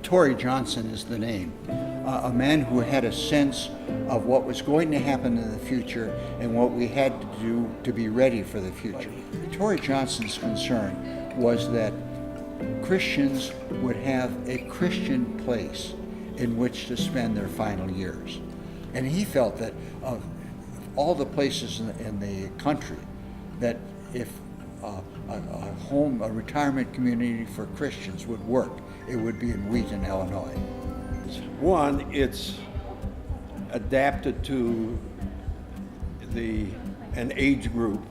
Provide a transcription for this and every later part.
Torrey Johnson is the name. A man who had a sense of what was going to happen in the future and what we had to do to be ready for the future. Torrey Johnson's concern was that Christians would have a Christian place in which to spend their final years. And he felt that of all the places in the country, that if a retirement community for Christians would work, it would be in Wheaton, Illinois. One, it's adapted to an age group.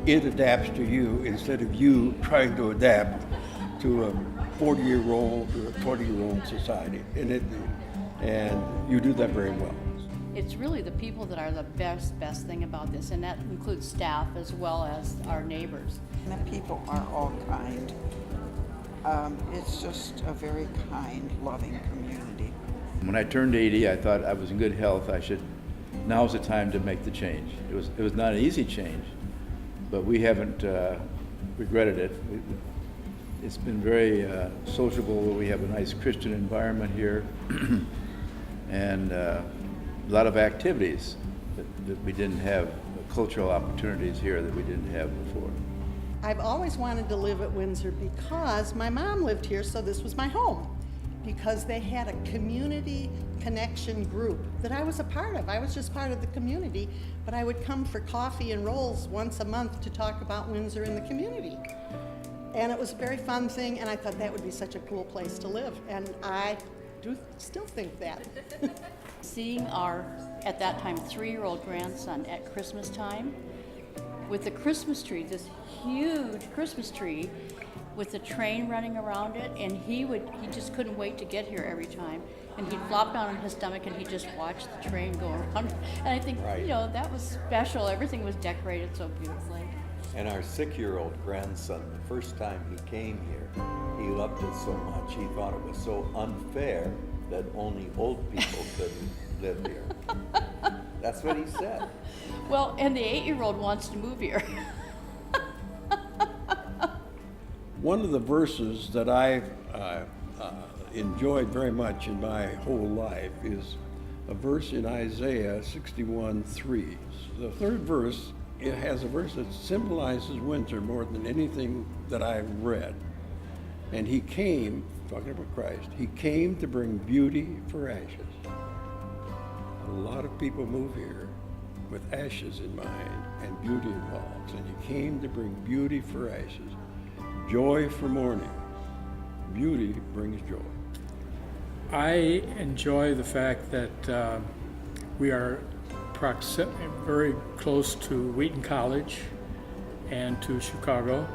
It adapts to you instead of you trying to adapt to a 40-year-old or a 20-year-old society. And you do that very well. It's really the people that are the best thing about this, and that includes staff as well as our neighbors. And the people are all kind. It's just a very kind, loving community. When I turned 80, I thought I was in good health. Now's the time to make the change. It was not an easy change, but we haven't regretted it. It's been very sociable. We have a nice Christian environment here, and a lot of activities that we didn't have, cultural opportunities here that we didn't have before. I've always wanted to live at Windsor because my mom lived here, so this was my home. Because they had a community connection group that I was a part of. I was just part of the community, but I would come for coffee and rolls once a month to talk about Windsor in the community. And it was a very fun thing, and I thought that would be such a cool place to live, and I do still think that. Seeing our, at that time, 3-year-old grandson at Christmas time with the Christmas tree, this huge Christmas tree with the train running around it, and he just couldn't wait to get here every time. And he'd flop down on his stomach and he'd just watch the train go around. And I think, Right. That was special. Everything was decorated so beautifully. And our 6-year-old grandson, the first time he came here, he loved it so much, he thought it was so unfair that only old people could live here. That's what he said. Well, and the 8-year-old wants to move here. One of the verses that I've enjoyed very much in my whole life is a verse in Isaiah 61:3. The third verse, it has a verse that symbolizes Windsor more than anything that I've read. And he came, talking about Christ, he came to bring beauty for ashes. A lot of people move here with ashes in mind and beauty involved. And he came to bring beauty for ashes, joy for mourning. Beauty brings joy. I enjoy the fact that we are very close to Wheaton College and to Chicago,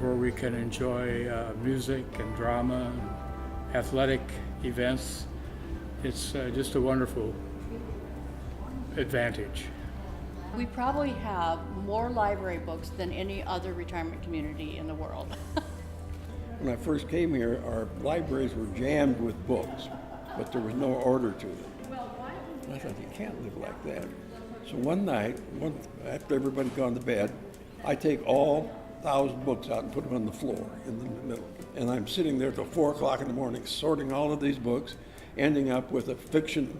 where we can enjoy music and drama, and athletic events. It's just a wonderful advantage. We probably have more library books than any other retirement community in the world. When I first came here, our libraries were jammed with books, but there was no order to them. I thought, you can't live like that. So one night, after everybody'd gone to bed, I take all 1,000 books out and put them on the floor in the middle. And I'm sitting there till 4 o'clock in the morning, sorting all of these books, ending up with a fiction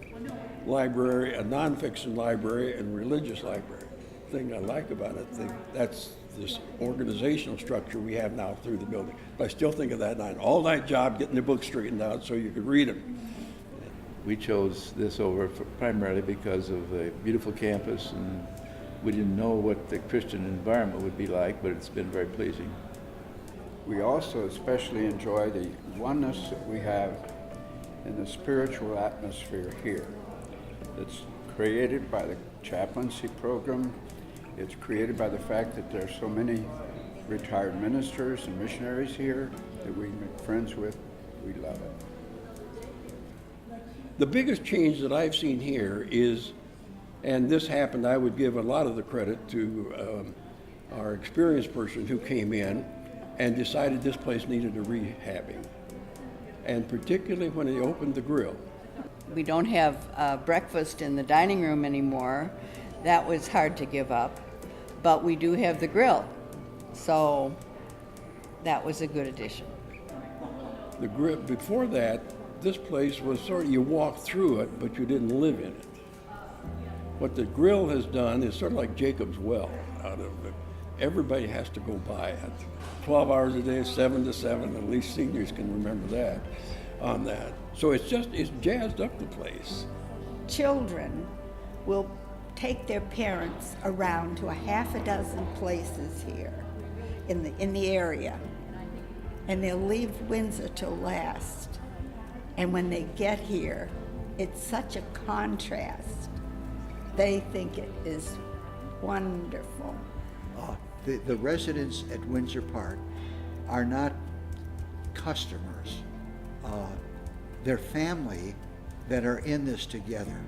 library, a nonfiction library, and religious library. The thing I like about it, that's this organizational structure we have now through the building. But I still think of that night, all-night job getting the books straightened out so you could read them. We chose this over primarily because of the beautiful campus, and we didn't know what the Christian environment would be like, but it's been very pleasing. We also especially enjoy the oneness that we have in the spiritual atmosphere here. It's created by the chaplaincy program. It's created by the fact that there's so many retired ministers and missionaries here that we make friends with. We love it. The biggest change that I've seen here is, and this happened, I would give a lot of the credit to our experienced person who came in and decided this place needed a rehabbing. And particularly when he opened the grill. We don't have breakfast in the dining room anymore. That was hard to give up. But we do have the grill. So that was a good addition. Before that, this place was sort of, you walked through it, but you didn't live in it. What the grill has done is sort of like Jacob's Well out of it. Everybody has to go by it. 12 hours a day, 7 to 7, at least seniors can remember that, on that. So it's jazzed up the place. Children will take their parents around to a half a dozen places here in the area, and they'll leave Windsor till last. And when they get here, it's such a contrast. They think it is wonderful. The residents at Windsor Park are not customers. They're family that are in this together.